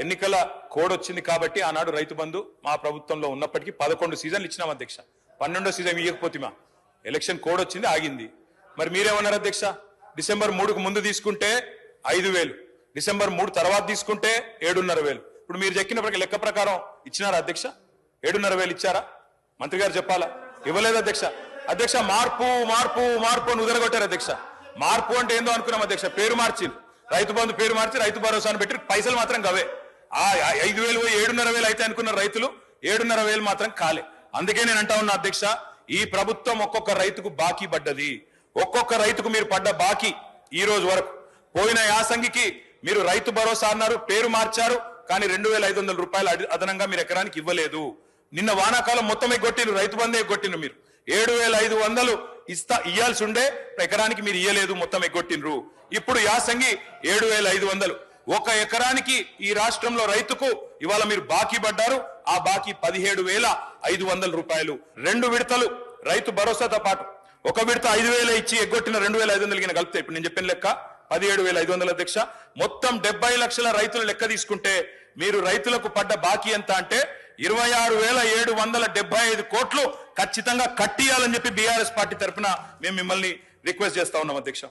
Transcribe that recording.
ఎన్నికల కోడ్ వచ్చింది కాబట్టి ఆనాడు రైతు బంధు మా ప్రభుత్వంలో ఉన్నప్పటికీ 11 సీజన్లు ఇచ్చినాం అధ్యక్ష. 12వ సీజన్ ఇవ్వకపోతే మా ఎలక్షన్ కోడ్ వచ్చింది, ఆగింది. మరి మీరేమన్నారు అధ్యక్ష? డిసెంబర్ 3కు ముందు తీసుకుంటే 5,000, డిసెంబర్ 3 తర్వాత తీసుకుంటే 7,500. ఇప్పుడు మీరు చెక్కిన లెక్క ప్రకారం ఇచ్చినారా అధ్యక్ష? 7,500 ఇచ్చారా? మంత్రి గారు చెప్పాలా? ఇవ్వలేదు అధ్యక్ష. అధ్యక్ష మార్పు మార్పు మార్పు అని ఉదరగొట్టారు అధ్యక్ష. మార్పు అంటే ఏందో అనుకున్నాం అధ్యక్ష. పేరు మార్చి రైతు బంధు పేరు మార్చి రైతు భరోసాను పెట్టి పైసలు మాత్రం గవే. ఆ 5,000 7,500 అయితే అనుకున్న రైతులు 7,500 మాత్రం కాలే. అందుకే నేను అంటా ఉన్నా అధ్యక్ష, ఈ ప్రభుత్వం ఒక్కొక్క రైతుకు బాకీ పడ్డది. ఒక్కొక్క రైతుకు మీరు పడ్డ బాకీ ఈ రోజు వరకు, పోయిన యాసంగికి మీరు రైతు భరోసా అన్నారు, పేరు మార్చారు, కానీ 2,500 రూపాయలు అదనంగా మీరు ఎకరానికి ఇవ్వలేదు. నిన్న వానాకాలం మొత్తం ఎగ్గొట్టిరు, రైతు బంధు ఎగ్గొట్టిరు. మీరు 7,500 ఇయ్యాల్సి ఉండే ఎకరానికి మీరు ఇయ్యలేదు, మొత్తం ఎగ్గొట్టినరు. ఇప్పుడు యాసంగి 7,500 ఒక ఎకరానికి ఈ రాష్ట్రంలో రైతుకు ఇవాళ మీరు బాకీ పడ్డారు. ఆ బాకీ 17,500 రూపాయలు. 2 విడతలు రైతు భరోసాతో పాటు ఒక విడత 5,000 ఇచ్చి ఎగ్గొట్టిన 2,500 కలిపితే ఇప్పుడు నేను చెప్పిన లెక్క 17,500 అధ్యక్ష. మొత్తం 70 లక్షల రైతుల లెక్క తీసుకుంటే మీరు రైతులకు పడ్డ బాకీ ఎంత అంటే 26,775 కోట్లు ఖచ్చితంగా కట్టియాలని చెప్పి బీఆర్ఎస్ పార్టీ తరఫున మేము మిమ్మల్ని రిక్వెస్ట్ చేస్తా ఉన్నాం అధ్యక్ష.